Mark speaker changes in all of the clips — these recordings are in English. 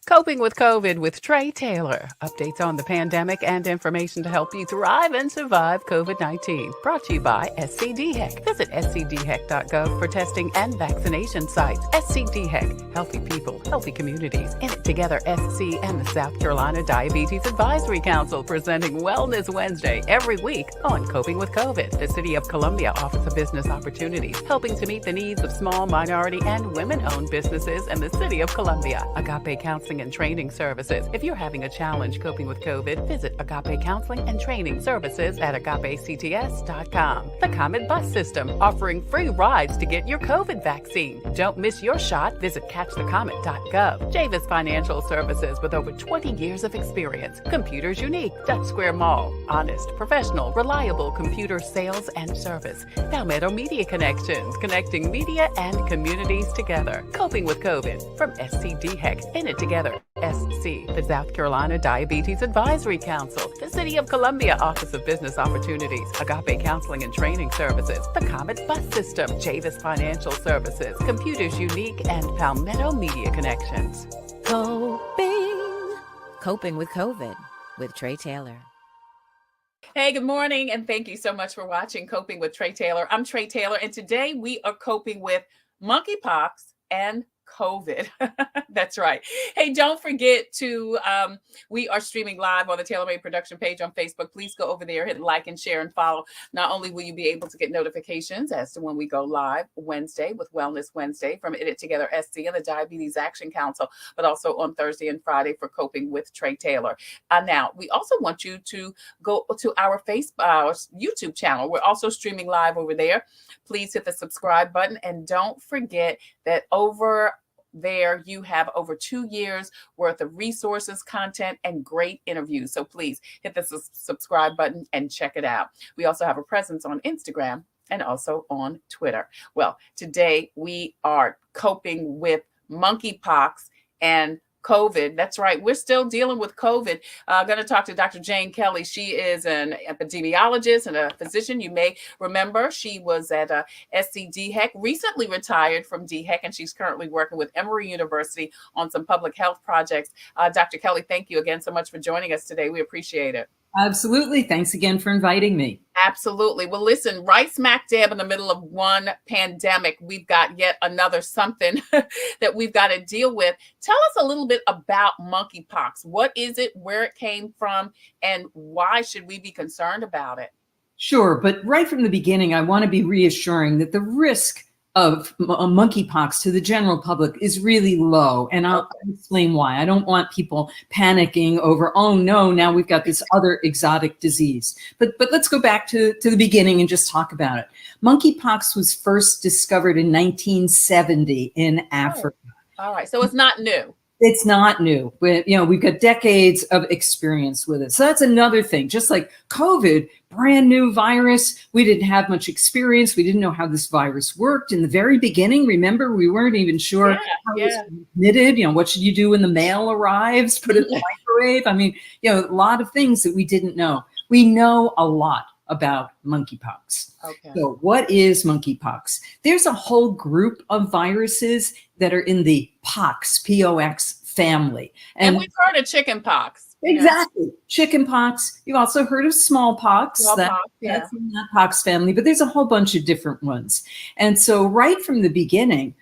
Speaker 1: Coping with COVID with Tre Tailor. Updates on the pandemic and information to help you thrive and survive COVID-19. Brought to you by SCDHEC. Visit scdhec.gov for testing and vaccination sites. SCDHEC. Healthy people, healthy communities. In it together, SC and the South Carolina Diabetes Advisory Council presenting Wellness Wednesday every week on Coping with COVID. The City of Columbia Office of Business Opportunities, helping to meet the needs of small, minority, and women-owned businesses in the City of Columbia. Agape Counseling and Training Services. If you're having a challenge coping with COVID, visit Agape Counseling and Training Services at agapects.com. The Comet Bus System, offering free rides to get your COVID vaccine. Don't miss your shot. Visit catchthecomet.gov. Javis Financial Services, with over 20 years of experience. Computers Unique, Dutch Square Mall. Honest, professional, reliable computer sales and service. Palmetto Media Connections, connecting media and communities together. Coping with COVID from SCDHEC. In it together. SC, the South Carolina Diabetes Advisory Council, the City of Columbia Office of Business Opportunities, Agape Counseling and Training Services, the Comet Bus System, Javis Financial Services, Computers Unique, and Palmetto Media Connections.
Speaker 2: Coping with COVID with Tre Tailor.
Speaker 1: Hey, good morning, and thank you so much for watching Coping with Tre Tailor. I'm Tre Tailor, and today we are coping with monkeypox and COVID. That's right. Hey, don't forget to, we are streaming live on the TailorMade production page on Facebook. Please go over there, hit like and share and follow. Not only will you be able to get notifications as to when we go live Wednesday with Wellness Wednesday from It Together SC and the Diabetes Action Council, but also on Thursday and Friday for Coping with Tre Tailor. Now, we also want you to go to our YouTube channel. We're also streaming live over there. Please hit the subscribe button, and don't forget that over there you have over 2 years worth of resources, content, and great interviews. So please hit the subscribe button and check it out. We also have a presence on Instagram and also on Twitter. Well, today we are coping with monkeypox and COVID. That's right. We're still dealing with COVID. I'm going to talk to Dr. Jane Kelly. She is an epidemiologist and a physician. You may remember she was at SCDHEC, recently retired from DHEC, and she's currently working with Emory University on some public health projects. Dr. Kelly, thank you again so much for joining us today. We appreciate it.
Speaker 3: Absolutely. Thanks again for inviting me.
Speaker 1: Absolutely. Well, listen, right smack dab in the middle of one pandemic, we've got yet another something that we've got to deal with. Tell us a little bit about monkeypox. What is it, where it came from, and why should we be concerned about it?
Speaker 3: Sure. But right from the beginning, I want to be reassuring that the risk of monkeypox to the general public is really low. And I'll explain why. I don't want people panicking over, oh no, now we've got this other exotic disease. But let's go back to the beginning and just talk about it. Monkeypox was first discovered in 1970 in Africa.
Speaker 1: All right. So it's not new.
Speaker 3: It's not new. We've got decades of experience with it. So that's another thing. Just like COVID, brand new virus. We didn't have much experience. We didn't know how this virus worked in the very beginning. Remember, we weren't even sure how it was transmitted. What should you do when the mail arrives? Put it in the microwave. I mean, a lot of things that we didn't know. We know a lot about monkeypox. Okay. So what is monkeypox? There's a whole group of viruses that are in the pox, P-O-X family.
Speaker 1: And we've heard of chickenpox.
Speaker 3: Exactly. Chickenpox. You've also heard of smallpox. That's in that pox family, but there's a whole bunch of different ones. And so right from the beginning,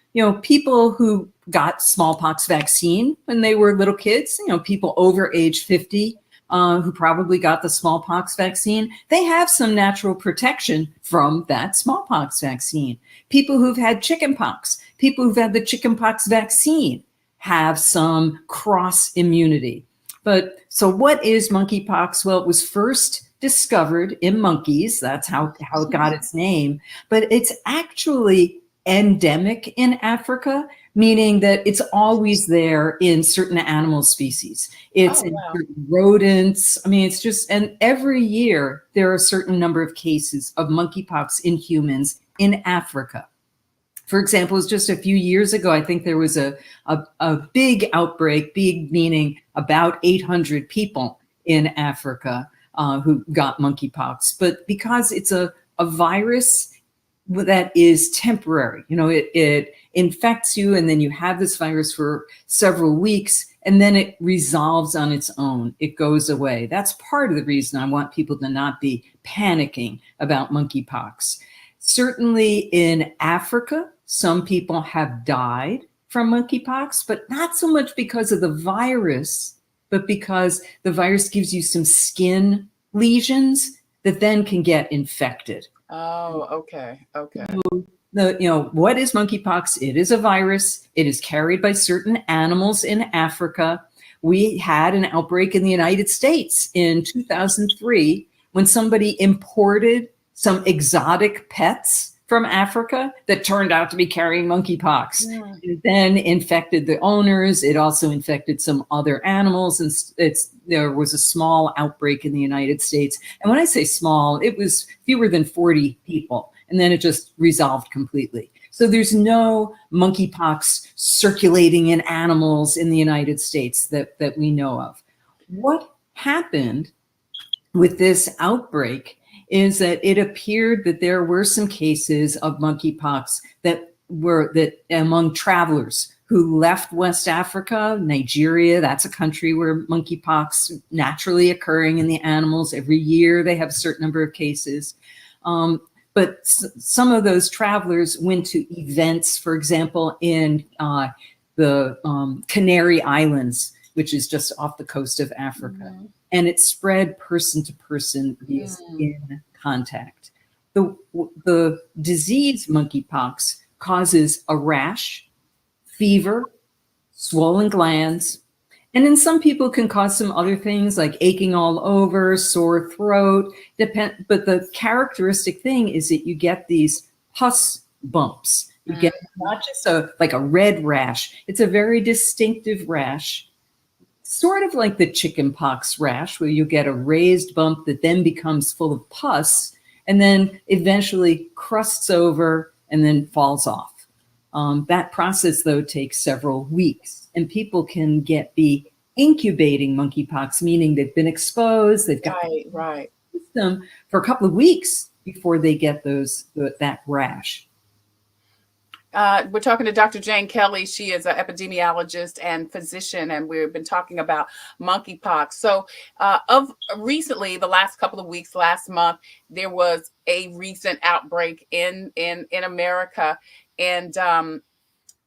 Speaker 3: people who got smallpox vaccine when they were little kids, people over age 50, who probably got the smallpox vaccine, they have some natural protection from that smallpox vaccine. People who've had chickenpox, people who've had the chickenpox vaccine have some cross immunity. But so what is monkeypox? Well, it was first discovered in monkeys. That's how it got its name. But it's actually endemic in Africa, meaning that it's always there in certain animal species. It's in certain rodents. I mean, it's just, and every year there are a certain number of cases of monkeypox in humans in Africa. For example, it was just a few years ago, I think there was a big outbreak, big meaning about 800 people in Africa who got monkeypox. But because it's a virus that is temporary, it infects you and then you have this virus for several weeks and then it resolves on its own. It goes away. That's part of the reason I want people to not be panicking about monkeypox. Certainly in Africa, some people have died from monkeypox, but not so much because of the virus, but because the virus gives you some skin lesions that then can get infected.
Speaker 1: Oh, okay. Okay.
Speaker 3: What is monkeypox? It is a virus. It is carried by certain animals in Africa. We had an outbreak in the United States in 2003 when somebody imported some exotic pets from Africa that turned out to be carrying monkeypox. It then infected the owners. It also infected some other animals, and there was a small outbreak in the United States. And when I say small, it was fewer than 40 people, and then it just resolved completely. So there's no monkeypox circulating in animals in the United States that we know of. What happened with this outbreak is that it appeared that there were some cases of monkeypox that among travelers who left West Africa, Nigeria. That's a country where monkeypox naturally occurring in the animals. Every year they have a certain number of cases. But some of those travelers went to events, for example, in the Canary Islands, which is just off the coast of Africa. And it spread person to person via skin contact. The disease monkeypox causes a rash, fever, swollen glands, and in some people can cause some other things like aching all over, sore throat. But the characteristic thing is that you get these pus bumps. You get not just like a red rash. It's a very distinctive rash, sort of like the chickenpox rash, where you get a raised bump that then becomes full of pus and then eventually crusts over and then falls off. That process, though, takes several weeks, and people can be incubating monkeypox, meaning they've been exposed, they've got the system for a couple of weeks before they get that rash.
Speaker 1: We're talking to Dr. Jane Kelly. She is an epidemiologist and physician, and we've been talking about monkeypox. So of recently, the last couple of weeks, last month, there was a recent outbreak in America. And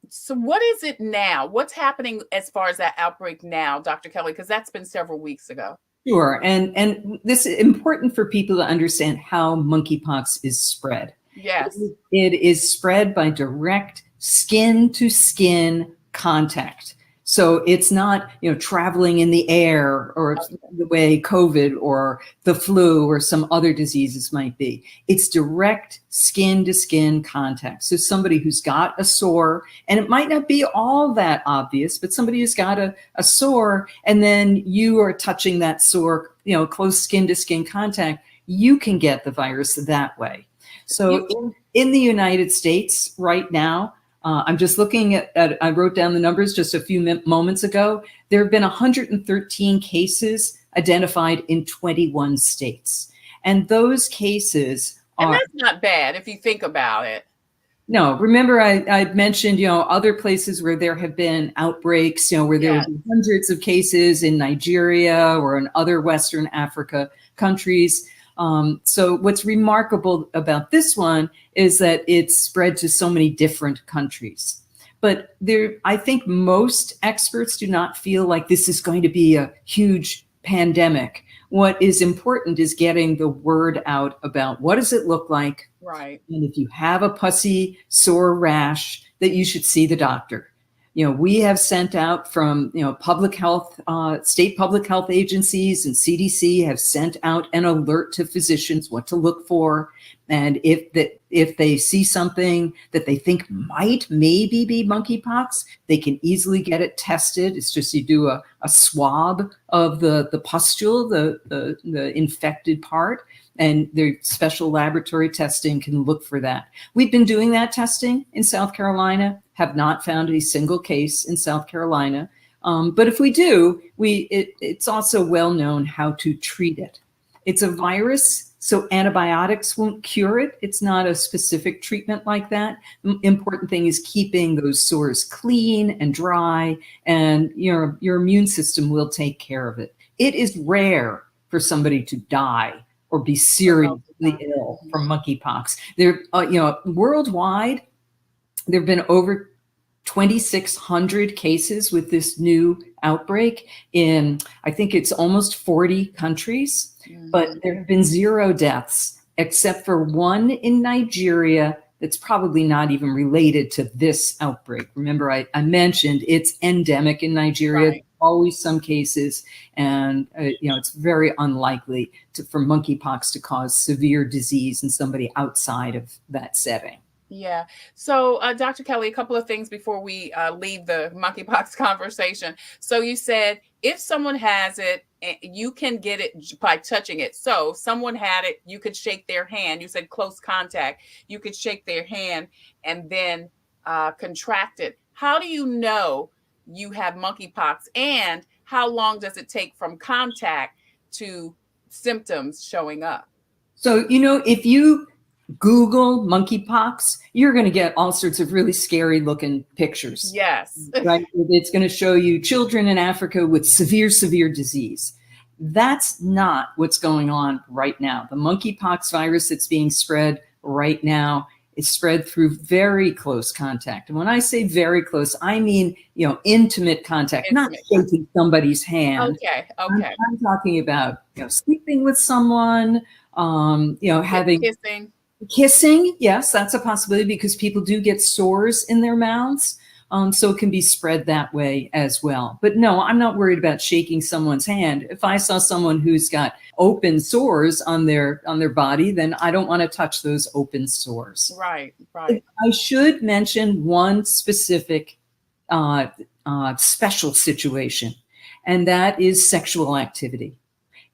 Speaker 1: so what is it now? What's happening as far as that outbreak now, Dr. Kelly? Because that's been several weeks ago.
Speaker 3: Sure. And this is important for people to understand how monkeypox is spread.
Speaker 1: Yes.
Speaker 3: It is spread by direct skin to skin contact. So it's not, traveling in the air or the way COVID or the flu or some other diseases might be. It's direct skin to skin contact. So somebody who's got a sore, and it might not be all that obvious, but somebody who's got a sore, and then you are touching that sore, close skin to skin contact, you can get the virus that way. So in the United States right now, I'm just looking at, I wrote down the numbers just a few moments ago. There have been 113 cases identified in 21 states. And those cases are—
Speaker 1: And that's not bad if you think about it.
Speaker 3: No, remember I mentioned, other places where there have been outbreaks, where there have been hundreds of cases in Nigeria or in other Western Africa countries. So what's remarkable about this one is that it's spread to so many different countries. But I think most experts do not feel like this is going to be a huge pandemic. What is important is getting the word out about what does it look like.
Speaker 1: Right.
Speaker 3: And if you have a pussy, sore rash, that you should see the doctor. We have sent out from, public health, state public health agencies and CDC have sent out an alert to physicians what to look for. And if they see something that they think maybe be monkeypox, they can easily get it tested. It's just you do a swab of the pustule, the infected part, and their special laboratory testing can look for that. We've been doing that testing in South Carolina, have not found a single case in South Carolina. But if we do, it's also well known how to treat it. It's a virus So antibiotics won't cure it. It's not a specific treatment like that. The important thing is keeping those sores clean and dry, and your immune system will take care of it. It is rare for somebody to die or be seriously ill from monkeypox. There, worldwide, there have been over 2,600 cases with this new outbreak in, I think it's almost 40 countries, but there have been 0 deaths except for one in Nigeria that's probably not even related to this outbreak. Remember, I mentioned it's endemic in Nigeria. Right. Always some cases, and it's very unlikely for monkeypox to cause severe disease in somebody outside of that setting.
Speaker 1: Yeah. So, Dr. Kelly, a couple of things before we leave the monkeypox conversation. So you said if someone has it, you can get it by touching it. So someone had it, you could shake their hand. You said close contact. You could shake their hand and then contract it. How do you know you have monkeypox, and how long does it take from contact to symptoms showing up?
Speaker 3: So, if you Google monkeypox, you're going to get all sorts of really scary looking pictures.
Speaker 1: Yes.
Speaker 3: Right? It's going to show you children in Africa with severe disease. That's not what's going on right now. The monkeypox virus that's being spread right now is spread through very close contact. And when I say very close, I mean, intimate contact, not shaking somebody's hand.
Speaker 1: Okay.
Speaker 3: I'm talking about, sleeping with someone, having kissing. Yes, that's a possibility because people do get sores in their mouths. So it can be spread that way as well. But no, I'm not worried about shaking someone's hand. If I saw someone who's got open sores on their body, then I don't want to touch those open sores.
Speaker 1: Right.
Speaker 3: I should mention one specific special situation, and that is sexual activity.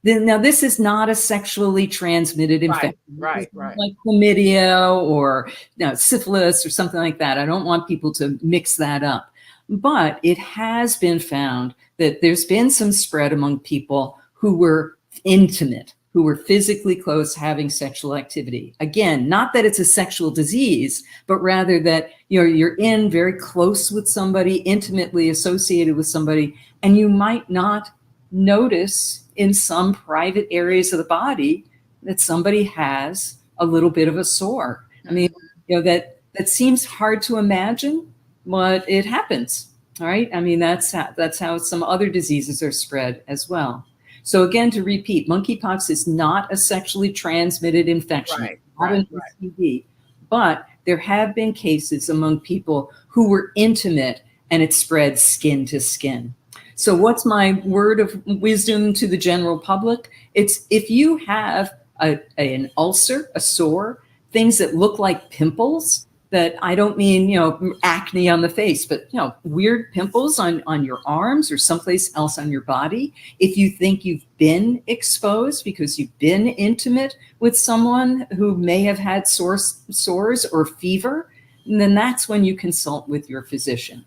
Speaker 3: Now, this is not a sexually transmitted infection.
Speaker 1: Right.
Speaker 3: Like chlamydia or syphilis or something like that. I don't want people to mix that up. But it has been found that there's been some spread among people who were intimate, who were physically close, having sexual activity. Again, not that it's a sexual disease, but rather that you're in very close with somebody, intimately associated with somebody, and you might not notice in some private areas of the body that somebody has a little bit of a sore. I mean, that seems hard to imagine, but it happens. All right. I mean, that's how some other diseases are spread as well. So again, to repeat, monkeypox is not a sexually transmitted infection, not an STD, but there have been cases among people who were intimate and it spread skin to skin. So what's my word of wisdom to the general public? It's if you have an ulcer, a sore, things that look like pimples, that I don't mean, acne on the face, but, weird pimples on your arms or someplace else on your body. If you think you've been exposed because you've been intimate with someone who may have had sores or fever, then that's when you consult with your physician.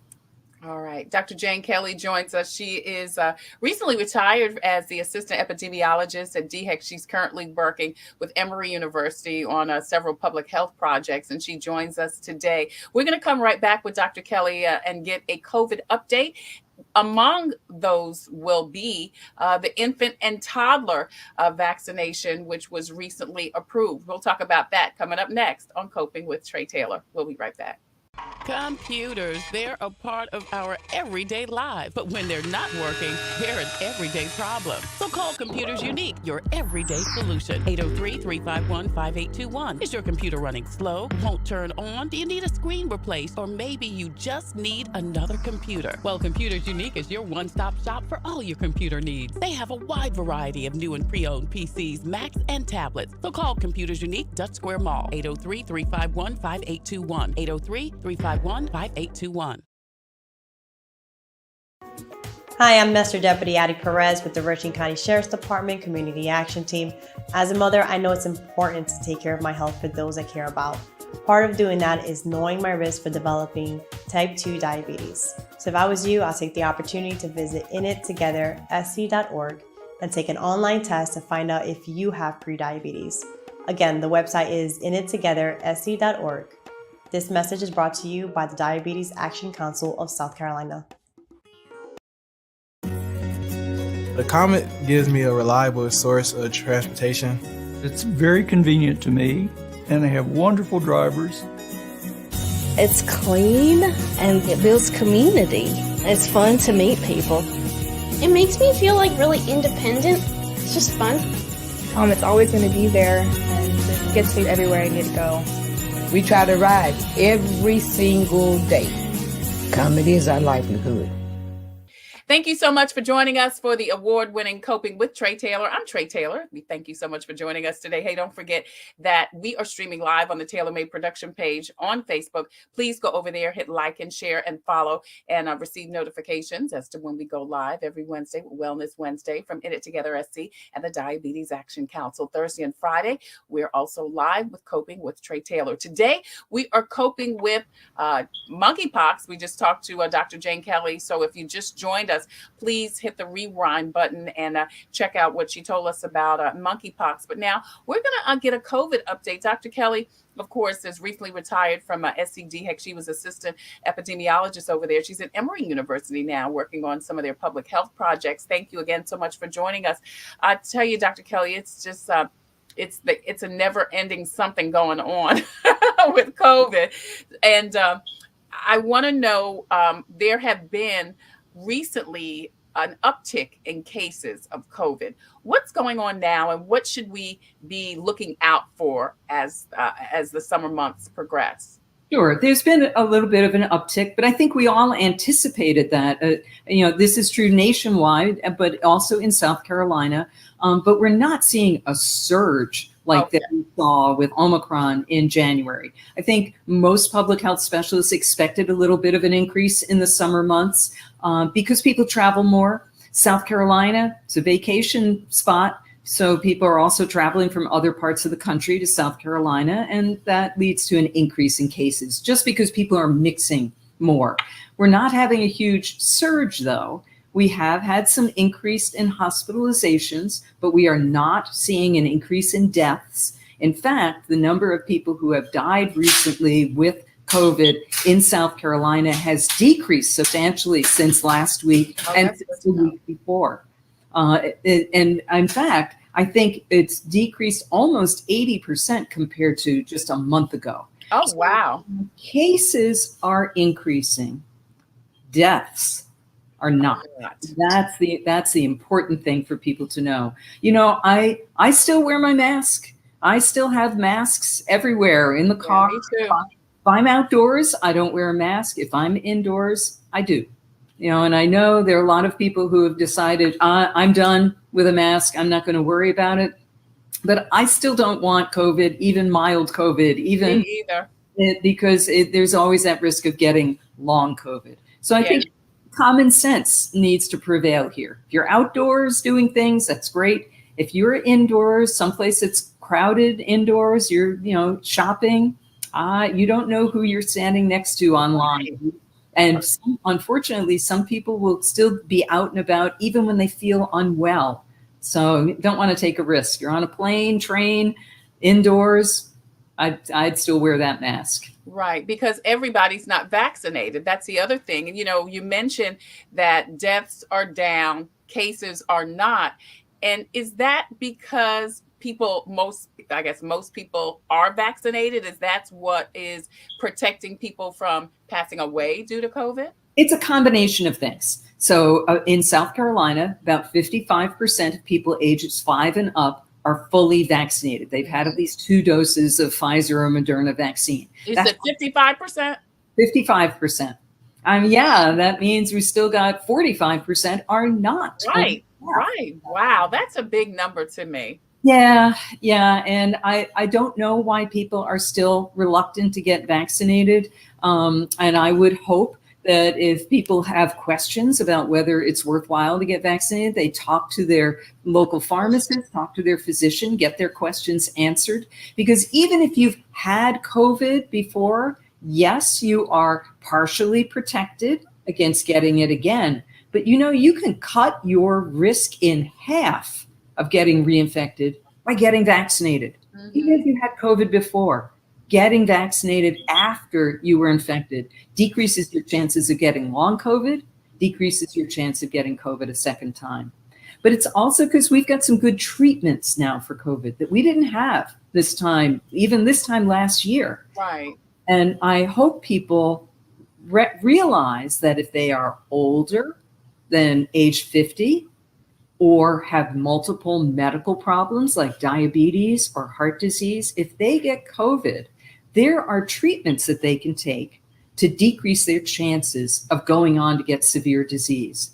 Speaker 1: All right. Dr. Jane Kelly joins us. She is recently retired as the assistant epidemiologist at DHEC. She's currently working with Emory University on several public health projects, and she joins us today. We're going to come right back with Dr. Kelly and get a COVID update. Among those will be the infant and toddler vaccination, which was recently approved. We'll talk about that coming up next on Coping with Tre Tailor. We'll be right back.
Speaker 4: Computers, they're a part of our everyday lives, but when they're not working, they're an everyday problem. So call Computers Unique, your everyday solution. 803-351-5821. Is your computer running slow? Won't turn on? Do you need a screen replaced? Or maybe you just need another computer? Well, Computers Unique is your one-stop shop for all your computer needs. They have a wide variety of new and pre-owned PCs, Macs, and tablets. So call Computers Unique, Dutch Square Mall. 803-351-5821. 803-351-5821.
Speaker 5: Hi, I'm Master Deputy Addie Perez with the Richland County Sheriff's Department Community Action Team. As a mother, I know it's important to take care of my health for those I care about. Part of doing that is knowing my risk for developing type 2 diabetes. So if I was you, I'll take the opportunity to visit inittogethersc.org and take an online test to find out if you have prediabetes. Again, the website is inittogethersc.org. This message is brought to you by the Diabetes Action Council of South Carolina.
Speaker 6: The Comet gives me a reliable source of transportation.
Speaker 7: It's very convenient to me, and they have wonderful drivers.
Speaker 8: It's clean and it builds community. It's fun to meet people.
Speaker 9: It makes me feel like really independent. It's just fun.
Speaker 10: It's always going to be there and it gets me everywhere I need to go.
Speaker 11: We try to ride every single day. Comedy is our livelihood.
Speaker 1: Thank you so much for joining us for the award-winning Coping with Tre Tailor. I'm Tre Tailor. We thank you so much for joining us today. Hey, don't forget that we are streaming live on the Tailor Made Production page on Facebook. Please go over there, hit like and share and follow, and receive notifications as to when we go live every Wednesday, Wellness Wednesday, from In It Together SC and the Diabetes Action Council. Thursday and Friday, we're also live with Coping with Tre Tailor. Today, we are coping with monkeypox. We just talked to Dr. Jane Kelly. So if you just joined us, please hit the rewind button and check out what she told us about monkeypox. But now we're going to get a COVID update. Dr. Kelly, of course, is recently retired from SCDHEC. She was assistant epidemiologist over there. She's at Emory University now, working on some of their public health projects. Thank you again so much for joining us. I tell you, Dr. Kelly, it's just it's a never-ending something going on with COVID. And I want to know, there have been recently an uptick in cases of COVID. What's going on now, and what should we be looking out for as the summer months progress?
Speaker 3: Sure. There's been a little bit of an uptick, but I think we all anticipated that. This is true nationwide, but also in South Carolina. But we're not seeing a surge like that we saw with Omicron in January. I think most public health specialists expected a little bit of an increase in the summer months because people travel more. South Carolina, it's a vacation spot. So people are also traveling from other parts of the country to South Carolina, and that leads to an increase in cases just because people are mixing more. We're not having a huge surge, though. We have had some increase in hospitalizations, but we are not seeing an increase in deaths. In fact, the number of people who have died recently with COVID in South Carolina has decreased substantially since last week and since the week before. And in fact, I think it's decreased almost 80% compared to just a month ago.
Speaker 1: Oh, wow.
Speaker 3: So cases are increasing. Deaths are not. That's the important thing for people to know. I still wear my mask. I still have masks everywhere in the car.
Speaker 1: Me too.
Speaker 3: If I'm outdoors, I don't wear a mask. If I'm indoors, I do. And I know there are a lot of people who have decided, I'm done with a mask. I'm not going to worry about it. But I still don't want COVID, even mild COVID, even
Speaker 1: Me either.
Speaker 3: Because there's always that risk of getting long COVID. So I think common sense needs to prevail here. If you're outdoors doing things, that's great. If you're indoors, someplace that's crowded indoors, you're shopping, you don't know who you're standing next to online. And unfortunately, some people will still be out and about even when they feel unwell. So you don't want to take a risk. You're on a plane, train, indoors, I'd still wear that mask.
Speaker 1: Right, because everybody's not vaccinated. That's the other thing. And, you mentioned that deaths are down, cases are not. And is that because most people are vaccinated? Is that what is protecting people from passing away due to COVID?
Speaker 3: It's a combination of things. So in South Carolina, about 55% of people ages 5 and up are fully vaccinated. They've had at least 2 doses of Pfizer or Moderna vaccine.
Speaker 1: You said 55%?
Speaker 3: 55%. That means we still got 45% are not.
Speaker 1: Right. Wow, that's a big number to me.
Speaker 3: Yeah. And I don't know why people are still reluctant to get vaccinated. And I would hope that if people have questions about whether it's worthwhile to get vaccinated, they talk to their local pharmacist, talk to their physician, get their questions answered. Because even if you've had COVID before, yes, you are partially protected against getting it again. But you can cut your risk in half of getting reinfected by getting vaccinated. Even if you had COVID before, getting vaccinated after you were infected decreases your chances of getting long COVID, decreases your chance of getting COVID a second time. But it's also because we've got some good treatments now for COVID that we didn't have this time, even this time last year.
Speaker 1: Right.
Speaker 3: And I hope people realize that if they are older than age 50 or have multiple medical problems like diabetes or heart disease, if they get COVID, there are treatments that they can take to decrease their chances of going on to get severe disease.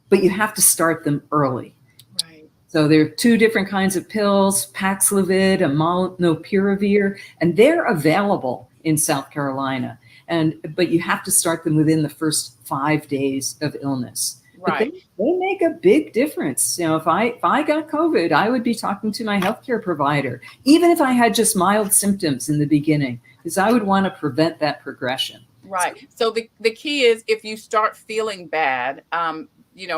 Speaker 3: But you have to start them early.
Speaker 1: Right.
Speaker 3: So there are two different kinds of pills, Paxlovid and Molnupiravir, and they're available in South Carolina. But you have to start them within the first 5 days of illness.
Speaker 1: Right.
Speaker 3: But they make a big difference. If I got COVID, I would be talking to my healthcare provider, even if I had just mild symptoms in the beginning, because I would want to prevent that progression.
Speaker 1: Right. So the key is, if you start feeling bad,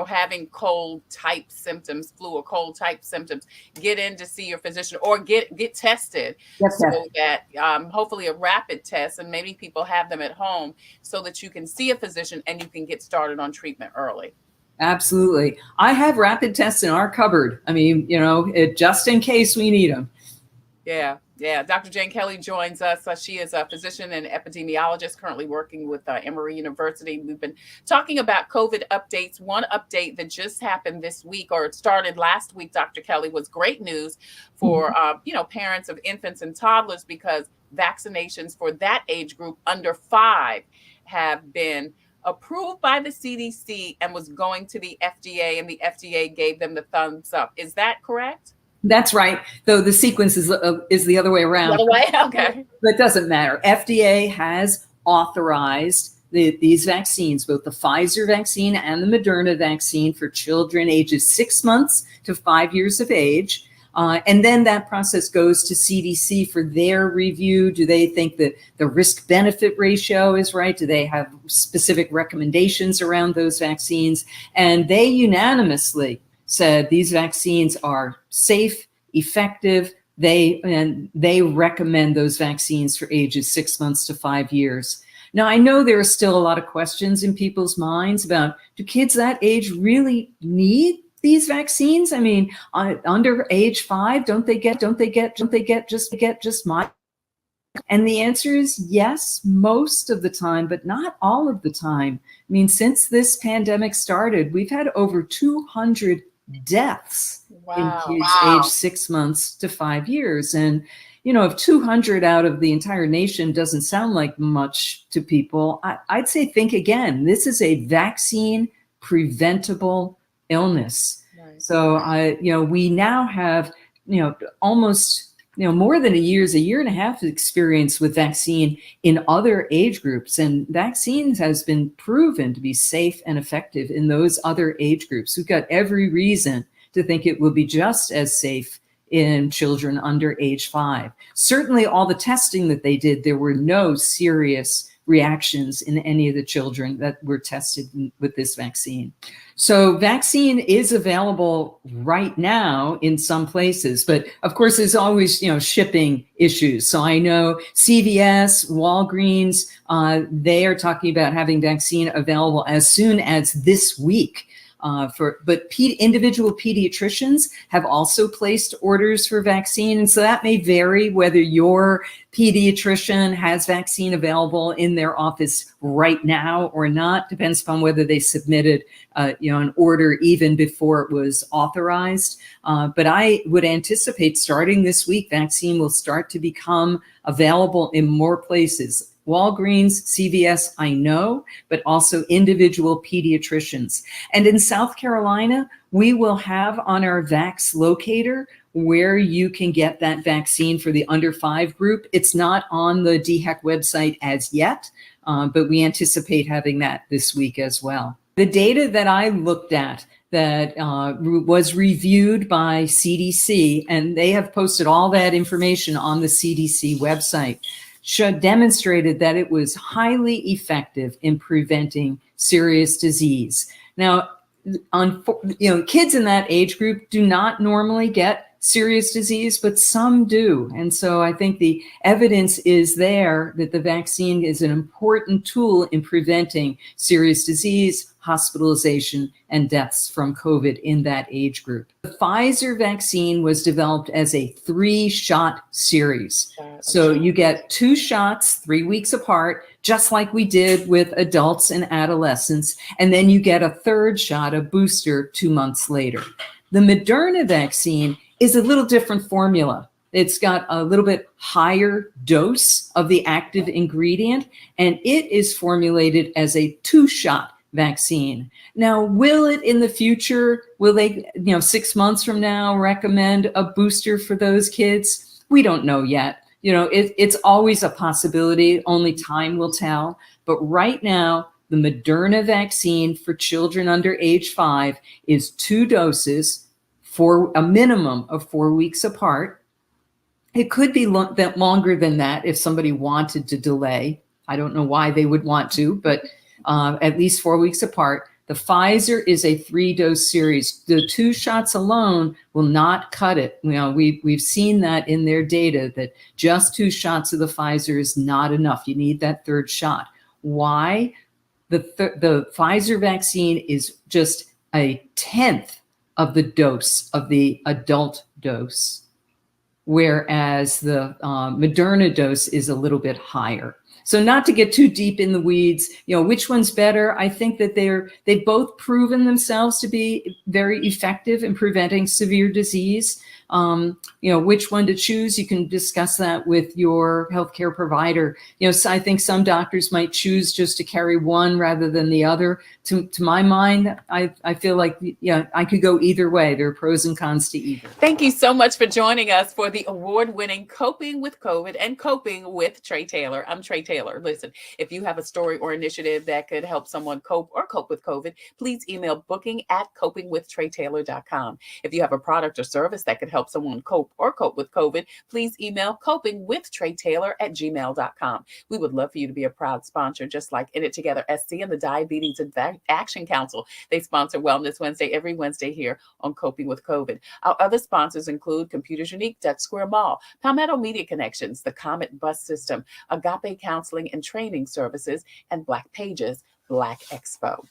Speaker 1: having cold type symptoms, flu or cold type symptoms, get in to see your physician or get tested. So that hopefully a rapid test, and maybe people have them at home so that you can see a physician and you can get started on treatment early.
Speaker 3: Absolutely. I have rapid tests in our cupboard. I mean, just in case we need them.
Speaker 1: Yeah. Yeah. Dr. Jane Kelly joins us. She is a physician and epidemiologist currently working with Emory University. We've been talking about COVID updates. One update that just happened this week, or it started last week, Dr. Kelly, was great news for, parents of infants and toddlers, because vaccinations for that age group under 5 have been approved by the CDC and was going to the FDA, and the FDA gave them the thumbs up. Is that correct?
Speaker 3: That's right. Though the sequence is the other way around.
Speaker 1: The other way? Okay.
Speaker 3: But it doesn't matter. FDA has authorized these vaccines, both the Pfizer vaccine and the Moderna vaccine, for children ages 6 months to 5 years of age. And then that process goes to CDC for their review. Do they think that the risk-benefit ratio is right? Do they have specific recommendations around those vaccines? And they unanimously said these vaccines are safe, effective. They recommend those vaccines for ages 6 months to 5 years. Now, I know there are still a lot of questions in people's minds about, do kids that age really need these vaccines? I mean, under age 5, don't they get just my? And the answer is yes, most of the time, but not all of the time. I mean, since this pandemic started, we've had over 200 deaths in kids aged 6 months to 5 years. And, if 200 out of the entire nation doesn't sound like much to people, I'd say think again. This is a vaccine preventable illness. Right. So, we now have, almost, more than a year and a half of experience with vaccine in other age groups. And vaccines has been proven to be safe and effective in those other age groups. We've got every reason to think it will be just as safe in children under age 5. Certainly all the testing that they did, there were no serious reactions in any of the children that were tested with this vaccine. So vaccine is available right now in some places, but of course there's always, shipping issues. So I know CVS, Walgreens, they are talking about having vaccine available as soon as this week. But individual pediatricians have also placed orders for vaccine. And so that may vary whether your pediatrician has vaccine available in their office right now or not. Depends upon whether they submitted, an order even before it was authorized. But I would anticipate starting this week, vaccine will start to become available in more places. Walgreens, CVS, I know, but also individual pediatricians. And in South Carolina, we will have on our Vax locator where you can get that vaccine for the under 5 group. It's not on the DHEC website as yet, but we anticipate having that this week as well. The data that I looked at that was reviewed by CDC, and they have posted all that information on the CDC website, demonstrated that it was highly effective in preventing serious disease. Now, kids in that age group do not normally get serious disease, but some do. And so I think the evidence is there that the vaccine is an important tool in preventing serious disease, hospitalization, and deaths from COVID in that age group. The Pfizer vaccine was developed as a 3-shot series. So you get 2 shots 3 weeks apart, just like we did with adults and adolescents. And then you get a 3rd shot, a booster, 2 months later. The Moderna vaccine is a little different formula. It's got a little bit higher dose of the active ingredient, and it is formulated as a 2-shot vaccine. Now, will it in the future, will they, 6 months from now, recommend a booster for those kids? We don't know yet. It's always a possibility. Only time will tell. But right now, the Moderna vaccine for children under age 5 is 2 doses for a minimum of 4 weeks apart. It could be longer than that if somebody wanted to delay. I don't know why they would want to, but at least 4 weeks apart. The Pfizer is a 3-dose series. The 2 shots alone will not cut it. We've seen that in their data, that just 2 shots of the Pfizer is not enough. You need that 3rd shot. Why? The Pfizer vaccine is just a 1/10 of the dose of the adult dose, whereas the Moderna dose is a little bit higher. So not to get too deep in the weeds, which one's better? I think that they've both proven themselves to be very effective in preventing severe disease. Which one to choose, you can discuss that with your healthcare provider. So I think some doctors might choose just to carry one rather than the other. To my mind, I feel like, I could go either way. There are pros and cons to either.
Speaker 1: Thank you so much for joining us for the award-winning Coping with COVID and Coping with Tre Tailor. I'm Tre Tailor. Listen, if you have a story or initiative that could help someone cope with COVID, please email booking@copingwithtretailor.com. If you have a product or service that could help someone cope with COVID, please email copingwithtretailor@gmail.com. We would love for you to be a proud sponsor, just like In It Together SC and the Diabetes Action Council. They sponsor Wellness Wednesday every Wednesday here on Coping with COVID. Our other sponsors include Computers Unique, Dutch Square Mall, Palmetto Media Connections, the Comet Bus System, Agape Counseling and Training Services, and Black Pages, Black Expo.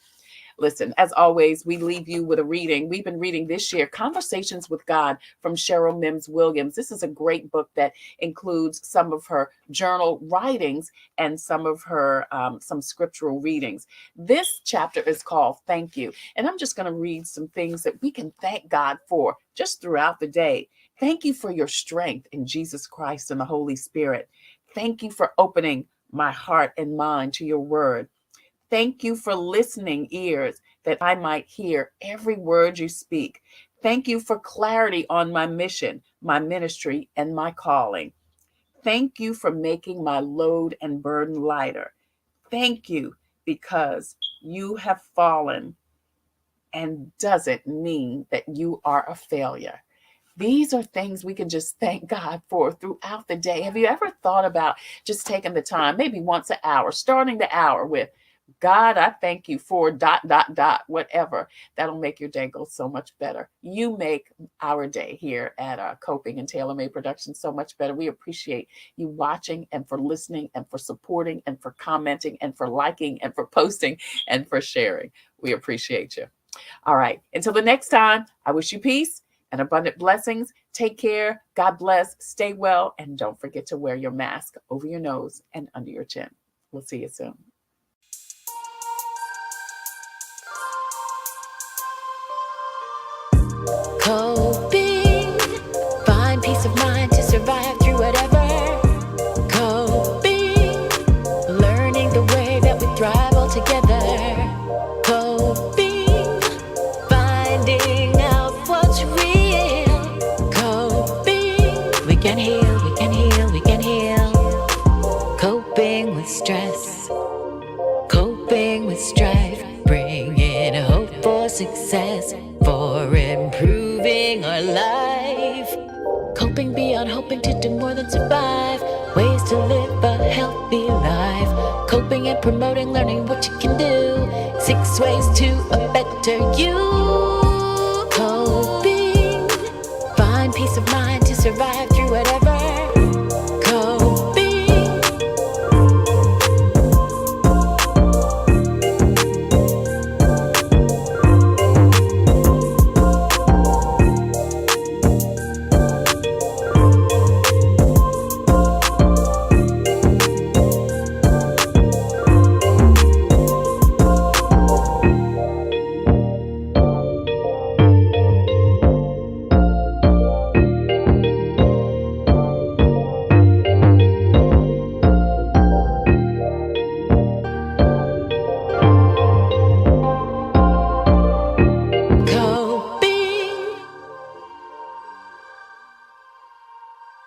Speaker 1: Listen, as always, we leave you with a reading. We've been reading this year Conversations with God from Cheryl Mims Williams. This is a great book that includes some of her journal writings and some of her some scriptural readings. This chapter is called Thank You. And I'm just going to read some things that we can thank God for just throughout the day. Thank you for your strength in Jesus Christ and the Holy Spirit. Thank you for opening my heart and mind to your word. Thank you for listening ears that I might hear every word you speak. Thank you for clarity on my mission, my ministry, and my calling. Thank you for making my load and burden lighter. Thank you because you have fallen and doesn't mean that you are a failure. These are things we can just thank God for throughout the day. Have you ever thought about just taking the time, maybe once an hour, starting the hour with, God, I thank you for ... whatever. That'll make your day go so much better. You make our day here at Coping and Tailor Made Productions so much better. We appreciate you watching and for listening and for supporting and for commenting and for liking and for posting and for sharing. We appreciate you. All right. Until the next time, I wish you peace and abundant blessings. Take care. God bless. Stay well. And don't forget to wear your mask over your nose and under your chin. We'll see you soon.
Speaker 2: Coping, find peace of mind to survive through whatever. Coping, learning the way that we thrive all together. Coping, finding out what's real. Coping, we can heal, we can heal, we can heal. Coping with stress, coping with strife, bringing hope for success, for improving our life. Coping beyond hoping to do more than survive. Ways to live a healthy life. Coping and promoting learning what you can do. 6 ways to a better after you.